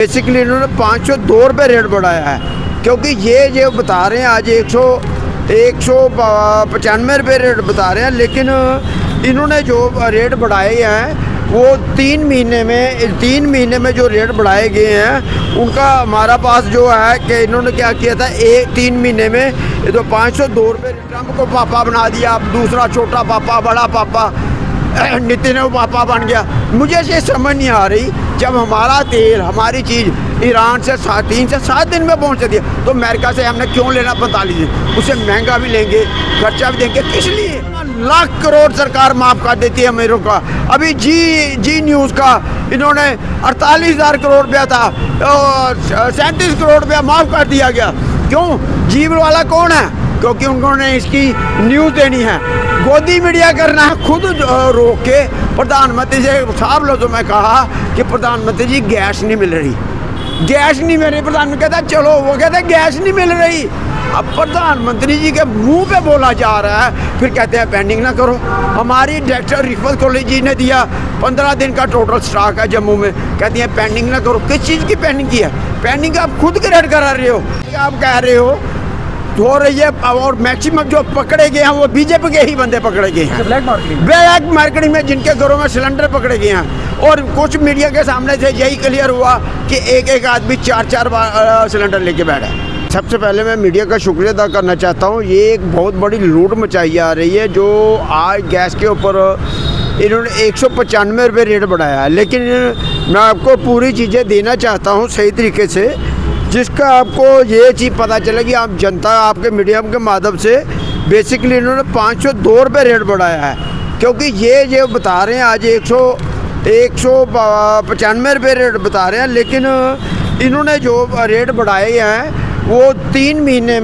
Basically इन्होंने 502 रुपये rate बढ़ाया है, क्योंकि ये जो बता रहे हैं आज 195 रुपये रेट बता रहे हैं, लेकिन इन्होंने जो रेट बढ़ाए हैं वो 3 महीने में जो रेट बढ़ाए गए हैं उनका हमारा पास जो है कि इन्होंने क्या किया था, 3 महीने में ये तो 502 रुपये ट्रम्प को पापा बना दिया, अब दूसरा छोटा पापा बड़ा पापा नितिन वो पापा बन गया। मुझे ये समझ नहीं आ रही, जब हमारा तेल हमारी चीज़ ईरान से 3 से 7 दिन में पहुंच दिया तो अमेरिका से हमने क्यों लेना 45 दिन, उसे महंगा भी लेंगे, खर्चा भी देंगे, किस लिए? लाख करोड़ सरकार माफ़ कर देती है मेरे का। अभी जी न्यूज़ का इन्होंने 48,000 करोड़ रुपया था, 37 करोड़ रुपया माफ़ कर दिया गया। क्यों? जीवन वाला कौन है? क्योंकि उन्होंने इसकी न्यूज़ देनी है, गोदी मीडिया करना है। खुद रोक के प्रधानमंत्री से साहब लोगों में कहा कि प्रधानमंत्री जी गैस नहीं मिल रही, गैस नहीं मिल रही। प्रधानमंत्री कहता चलो, वो कहते गैस नहीं मिल रही। अब प्रधानमंत्री जी के मुंह पे बोला जा रहा है, फिर कहते हैं पेंडिंग ना करो। हमारी डायरेक्टर रिफत कॉलेज जी ने दिया 15 दिन का टोटल स्टॉक है जम्मू में, कहती है पेंडिंग ना करो। किस चीज़ की पेंडिंग की है? पेंडिंग आप खुद क्रिएट करा रहे हो, आप कह रहे हो हो रही है। और मैक्सिमम जो पकड़े गए हैं वो बीजेपी के ही बंदे पकड़े गए हैं, ब्लैक मार्केटिंग में, जिनके घरों में सिलेंडर पकड़े गए हैं। और कुछ मीडिया के सामने से यही क्लियर हुआ कि एक आदमी 4 सिलेंडर लेके बैठा है। सबसे पहले मैं मीडिया का शुक्रिया अदा करना चाहता हूँ। ये एक बहुत बड़ी लूट मचाई जा रही है, जो आज गैस के ऊपर इन्होंने 195 रुपये रेट बढ़ाया है। लेकिन मैं आपको पूरी चीज़ें देना चाहता हूँ सही तरीके से, जिसका आपको ये चीज़ पता चलेगी। आप जनता आपके मीडियम के माध्यम से बेसिकली इन्होंने 502 रुपये रेट बढ़ाया है, क्योंकि ये जो बता रहे हैं आज 195 रुपये रेट बता रहे हैं, लेकिन इन्होंने जो रेट बढ़ाए हैं वो 3 महीने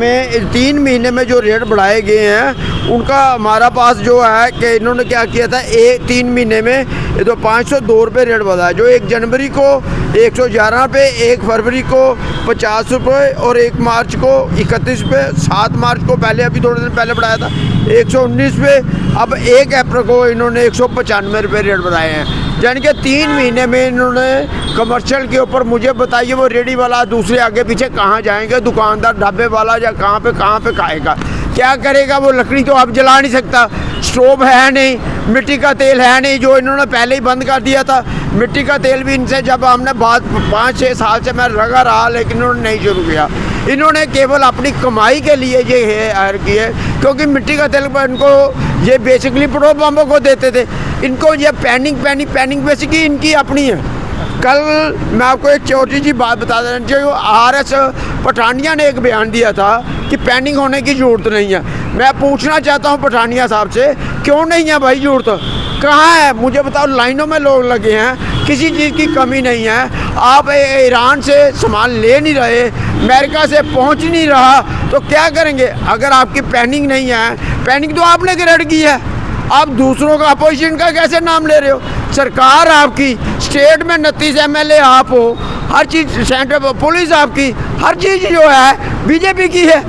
में जो रेट बढ़ाए गए हैं उनका हमारा पास जो है कि इन्होंने क्या किया था, 3 महीने में ये तो 502 रुपये रेट बढ़ाया, जो 1 जनवरी को 111 रुपये, 1 फरवरी को 50 रुपये और 1 मार्च को 31 रुपये, 7 मार्च को पहले अभी थोड़े दिन पहले बढ़ाया था 119 रुपये, अब 1 अप्रैल को इन्होंने 195 रुपये रेट बढ़ाए हैं। यानी कि 3 महीने में इन्होंने कमर्शियल के ऊपर, मुझे बताइए वो रेडी वाला दूसरे आगे पीछे कहाँ जाएंगे, दुकानदार ढाबे वाला या कहाँ पे खाएगा, क्या करेगा? वो लकड़ी तो अब जला नहीं सकता, स्टोव है नहीं, मिट्टी का तेल है नहीं, जो इन्होंने पहले ही बंद कर दिया था। मिट्टी का तेल भी इनसे जब हमने बात 5-6 साल से मैं लगा रहा, लेकिन इन्होंने नहीं शुरू किया। इन्होंने केवल अपनी कमाई के लिए ये हायर की है, क्योंकि मिट्टी का तेल पर इनको ये बेसिकली पेट्रोल पंपों को देते थे। इनको ये पैनिंग बेसिकली इनकी अपनी है। कल मैं आपको एक छोटी सी बात बता देना, जो RS पठानिया ने एक बयान दिया था कि पैनिंग होने की ज़रूरत नहीं है। मैं पूछना चाहता हूं पठानिया साहब से, क्यों नहीं है भाई ज़रूरत? कहाँ है मुझे बताओ। लाइनों में लोग लगे हैं, किसी चीज़ की कमी नहीं है। आप ईरान से सामान ले नहीं रहे, अमेरिका से पहुंच नहीं रहा, तो क्या करेंगे? अगर आपकी पैनिंग नहीं है, पैनिंग तो आपने क्रिएट की है, आप दूसरों का अपोजिशन का कैसे नाम ले रहे हो? सरकार आपकी, स्टेट में 29 MLA आप हो, हर चीज़ सेंटर पुलिस आपकी, हर चीज़ जो है बीजेपी की है,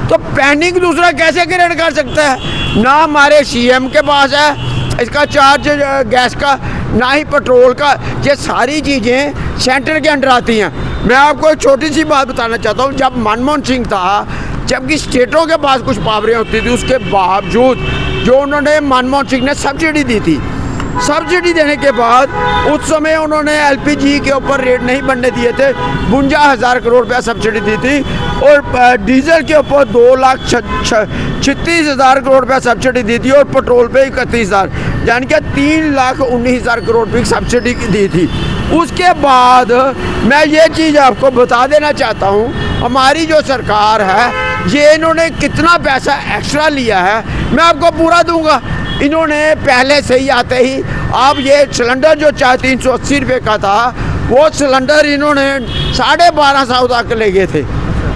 तो पैनिंग दूसरा कैसे क्रिएट कर सकता है? ना हमारे CM के पास है इसका चार्ज गैस का, ना ही पेट्रोल का। ये सारी चीज़ें सेंटर के अंडर आती हैं। मैं आपको एक छोटी सी बात बताना चाहता हूँ। जब मनमोहन सिंह था, जबकि स्टेटों के पास कुछ पावरें होती थी, उसके बावजूद जो उन्होंने मनमोहन सिंह ने सब्सिडी दी थी, सब्सिडी देने के बाद उस समय उन्होंने LPG के ऊपर रेट नहीं बढ़ने दिए थे, 52,000 करोड़ रुपया सब्सिडी दी थी, और डीजल के ऊपर 2,36,000 करोड़ रुपया सब्सिडी दी थी, और पेट्रोल पे 31,000, यानी कि 3,19,000 करोड़ रुपये की सब्सिडी दी थी। उसके बाद मैं ये चीज़ आपको बता देना चाहता हूँ, हमारी जो सरकार है ये इन्होंने कितना पैसा एक्स्ट्रा लिया है, मैं आपको पूरा दूंगा। इन्होंने पहले से ही आते ही, आप ये सिलेंडर जो 380 रुपये का था, वो सिलेंडर इन्होंने 1250 तक ले गए थे।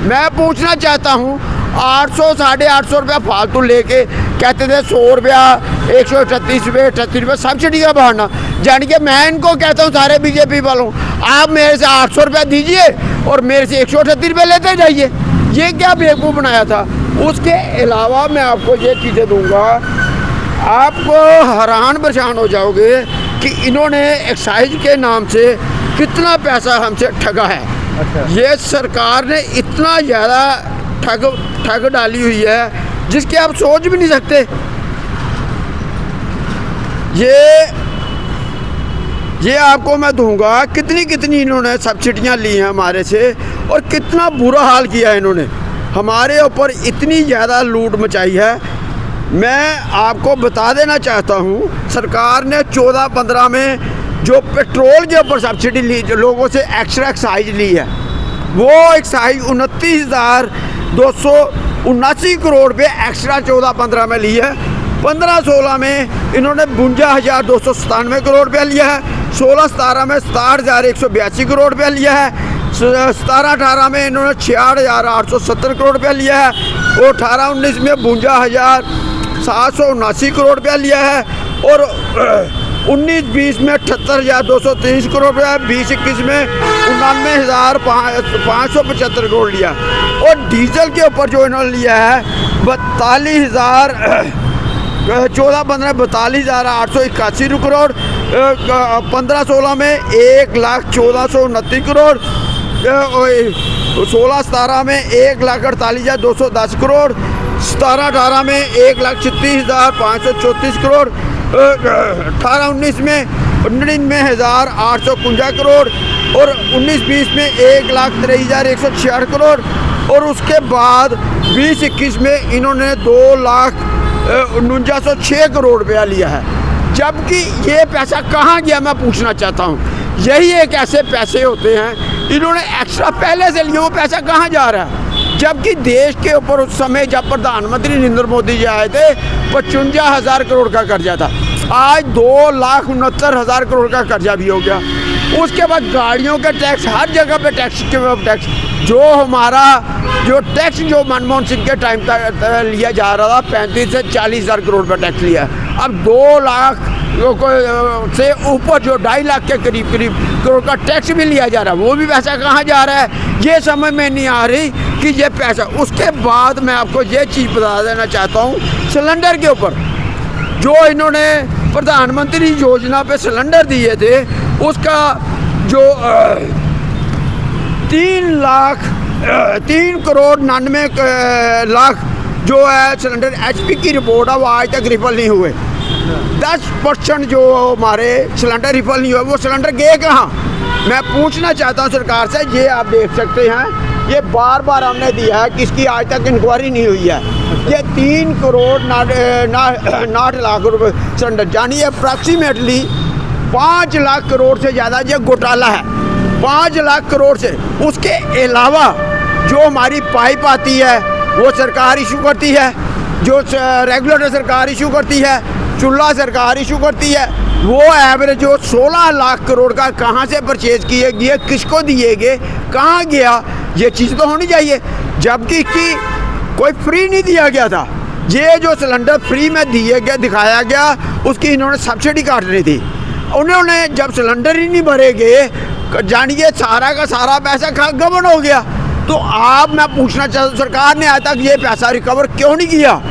मैं पूछना चाहता हूँ, 800 850 रुपया फालतू लेके कहते थे 100 रुपया, 138 रुपये, 38 रुपये सब्सिडी का बहाना। यानी कि मैं इनको कहता हूँ सारे बीजेपी वालों, आप मेरे से 800 रुपया दीजिए और मेरे से 138 रुपये लेते जाइए। ये क्या बेवकूफ़ बनाया था? उसके अलावा मैं आपको ये चीज़ें दूंगा, आपको हैरान परेशान हो जाओगे कि इन्होंने एक्साइज के नाम से कितना पैसा हमसे ठगा है। अच्छा। ये सरकार ने इतना ज़्यादा ठग डाली हुई है जिसके आप सोच भी नहीं सकते। ये आपको मैं दूंगा कितनी कितनी इन्होंने सब्सिडियां ली हैं हमारे से, और कितना बुरा हाल किया है इन्होंने हमारे ऊपर, इतनी ज़्यादा लूट मचाई है। मैं आपको बता देना चाहता हूँ, सरकार ने 14-15 में जो पेट्रोल के ऊपर सब्सिडी ली, जो लोगों से एक्स्ट्रा एक्साइज ली है, वो एक्साइज 29,279 करोड़ रुपये एक्स्ट्रा 14-15 में ली है। 15-16 में इन्होंने 52,297 करोड़ रुपया लिया है। 16-17 में 67,182 करोड़ रुपया लिया है। 17-18 में इन्होंने 66,870 करोड़ रुपया लिया है, और 18-19 में 52,779 करोड़ रुपया लिया है, और 19-20 में 78,230 करोड़ रुपया, 20-21 में 99,575 करोड़ लिया। और डीजल के ऊपर जो इन्होंने लिया है 42,881 करोड़, 15-16 में 1,14,29 करोड़, 16-17 में 1,48,210 करोड़, 17-18 में 1,36,534 करोड़, 18-19 में 99,851 करोड़, और 19-20 में 1,23,166 करोड़, और उसके बाद 20-21 में इन्होंने 2,49,6 करोड़ रुपया लिया है। जबकि ये पैसा कहाँ गया मैं पूछना चाहता हूँ। यही एक ऐसे पैसे होते हैं इन्होंने एक्स्ट्रा पहले से लिए, वो पैसा कहाँ जा रहा है। जबकि देश के ऊपर उस समय जब प्रधानमंत्री नरेंद्र मोदी जी आए थे 55,000 करोड़ का कर्जा था, आज 2,69,000 करोड़ का कर्जा भी हो गया। उसके बाद गाड़ियों के टैक्स, हर जगह पे टैक्स के टैक्स, जो हमारा जो टैक्स जो मनमोहन सिंह के टाइम तक लिया जा रहा था 35 से 40,000 करोड़ रुपये टैक्स लिया, अब 2 लाख से ऊपर जो 2.5 लाख के करीब करोड़ का टैक्स भी लिया जा रहा है। वो भी पैसा कहाँ जा रहा है ये समझ में नहीं आ रही कि ये पैसा। उसके बाद मैं आपको ये चीज़ बता देना चाहता हूँ, सिलेंडर के ऊपर जो इन्होंने प्रधानमंत्री योजना पे सिलेंडर दिए थे, उसका जो 3 करोड़ 99 लाख जो है सिलेंडर HP की रिपोर्ट है, वो आज तक रिफल नहीं हुए। 10% जो हमारे सिलेंडर रिफल नहीं हुए, वो सिलेंडर गए कहाँ। मैं पूछना चाहता हूँ सरकार से, ये आप देख सकते हैं, ये बार बार हमने दिया है, किसकी आज तक इंक्वायरी नहीं हुई है। ये 3 करोड़ 9 लाख रुपए सिलेंडर, यानी अप्रॉक्सीमेटली 5 लाख करोड़ से ज़्यादा ये घोटाला है। 5 लाख करोड़ से, उसके अलावा जो हमारी पाइप आती है वो सरकार इशू करती है, जो रेगुलेटर सरकार इशू करती है, चूल्हा सरकार इशू करती है। वो एवरेज जो 16 लाख करोड़ का कहाँ से परचेज किए गए, किसको दिए गए, कहाँ गया, ये चीज़ तो होनी चाहिए। जबकि इसकी कोई फ्री नहीं दिया गया था। ये जो सिलेंडर फ्री में दिए गए दिखाया गया, उसकी इन्होंने सब्सिडी काटनी थी। उन्होंने जब सिलेंडर ही नहीं भरे गए, जानिए सारा का सारा पैसा गबन हो गया। तो आप, मैं पूछना चाहता हूँ, सरकार ने आज तक ये पैसा रिकवर क्यों नहीं किया,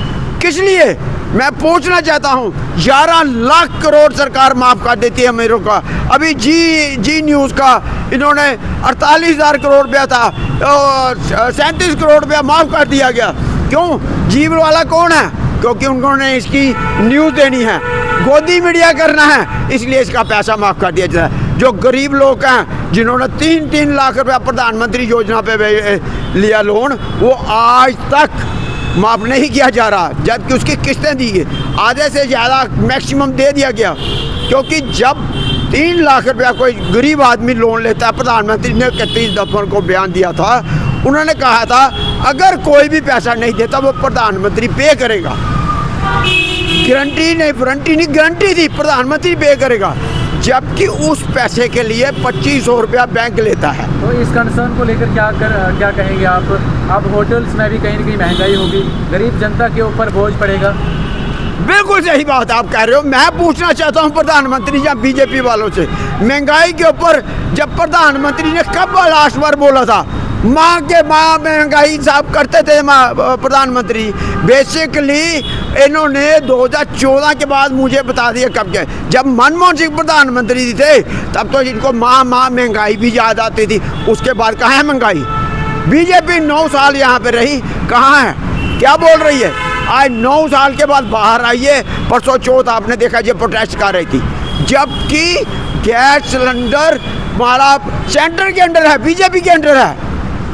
किस लिए मैं पूछना चाहता हूँ। 11 लाख करोड़ सरकार माफ़ कर देती है मेरों का। अभी जी न्यूज़ का इन्होंने 48,000 करोड़ रुपया था, 37 करोड़ रुपया माफ़ कर दिया गया। क्यों? जीव वाला कौन है? क्योंकि उन्होंने इसकी न्यूज़ देनी है, गोदी मीडिया करना है, इसलिए इसका पैसा माफ़ कर दिया जाता है। जो गरीब लोग हैं जिन्होंने 3-3 लाख रुपया प्रधानमंत्री योजना पे लिया लोन, वो आज तक माफ़ नहीं किया जा रहा, जबकि उसकी किस्तें दी गई, आधे से ज़्यादा मैक्सिमम दे दिया गया। क्योंकि जब 3 लाख रुपया कोई गरीब आदमी लोन लेता है, प्रधानमंत्री ने 31 दिसंबर को बयान दिया था, उन्होंने कहा था अगर कोई भी पैसा नहीं देता वो प्रधानमंत्री पे करेगा। गारंटी नहीं, वारंटी नहीं, गारंटी थी प्रधानमंत्री पे करेगा। जबकि उस पैसे के लिए 2500 रुपया बैंक लेता है। तो इस कंसर्न को लेकर क्या कहेंगे आप? अब होटल्स में भी कहीं ना कहीं महंगाई होगी, गरीब जनता के ऊपर बोझ पड़ेगा। बिल्कुल सही बात आप कह रहे हो। मैं पूछना चाहता हूँ प्रधानमंत्री या बीजेपी वालों से, महंगाई के ऊपर जब प्रधानमंत्री ने कब लास्ट बार बोला था, माँ के माँ महंगाई साहब करते थे प्रधानमंत्री। बेसिकली इन्होंने 2014 के बाद मुझे बता दिया कब के, जब मनमोहन सिंह प्रधानमंत्री थे तब तो इनको माँ महंगाई भी याद आती थी। उसके बाद कहाँ है महंगाई? बीजेपी 9 साल यहाँ पे रही, कहाँ है? क्या बोल रही है? आज 9 साल के बाद बाहर आई है। परसों चौथ आपने देखा ये प्रोटेस्ट कर रही थी, जबकि गैस सिलेंडर हमारा सेंटर के अंडर है, बीजेपी के अंडर है,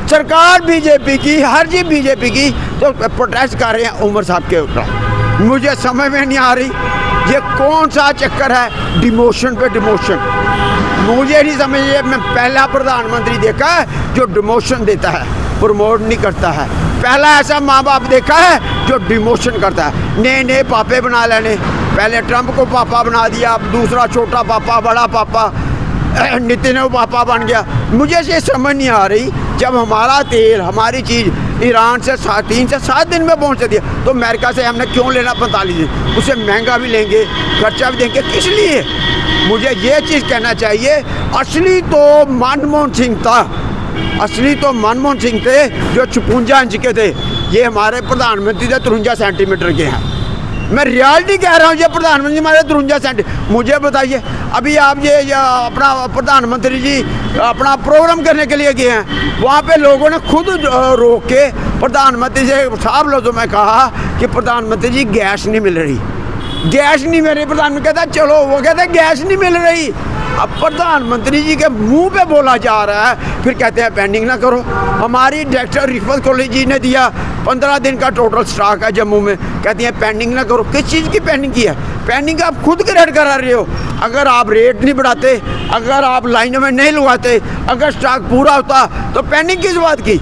सरकार बीजेपी की, हर चीज बीजेपी की, तो प्रोटेस्ट कर रहे हैं उमर साहब के ऊपर। मुझे समझ में नहीं आ रही ये कौन सा चक्कर है, डिमोशन पे डिमोशन। मुझे नहीं समझ, मैं पहला प्रधानमंत्री देखा है जो डिमोशन देता है, प्रमोट नहीं करता है। पहला ऐसा माँ बाप देखा है जो डिमोशन करता है, नए पापे बना लेने। पहले ट्रंप को पापा बना दिया, अब दूसरा छोटा पापा, बड़ा पापा, नितिन पापा बन गया। मुझे ये समझ नहीं आ रही, जब हमारा तेल, हमारी चीज़ ईरान से 3 से 7 दिन में पहुंच दिया, तो अमेरिका से हमने क्यों लेना 45 दिन? उससे महंगा भी लेंगे, खर्चा भी देंगे, किस लिए? मुझे ये चीज़ कहना चाहिए, असली तो मनमोहन सिंह था, असली तो मनमोहन सिंह थे जो 56 इंच के थे। ये हमारे प्रधानमंत्री थे 53 सेंटीमीटर के हैं। मैं रियलिटी कह रहा हूँ, ये प्रधानमंत्री हमारे 53 सेंटीमीटर। मुझे बताइए, अभी आप ये अपना प्रधानमंत्री जी अपना प्रोग्राम करने के लिए गए हैं, वहाँ पे लोगों ने खुद रोक के प्रधानमंत्री से साफ लफ्ज़ों में कहा कि प्रधानमंत्री जी गैस नहीं मिल रही, गैस नहीं मिल रही। प्रधानमंत्री कहता चलो, वो कहते गैस नहीं मिल रही। अब प्रधानमंत्री जी के मुंह पे बोला जा रहा है, फिर कहते हैं पेंडिंग ना करो। हमारी डायरेक्टर रिफत कॉलेज जी ने दिया 15 दिन का टोटल स्टॉक है जम्मू में, कहती हैं पेंडिंग ना करो। किस चीज़ की पेंडिंग की है? पेंडिंग आप खुद क्रिएट करा रहे हो। अगर आप रेट नहीं बढ़ाते, अगर आप लाइनों में नहीं लगाते, अगर स्टॉक पूरा होता तो पेंडिंग किस बात की?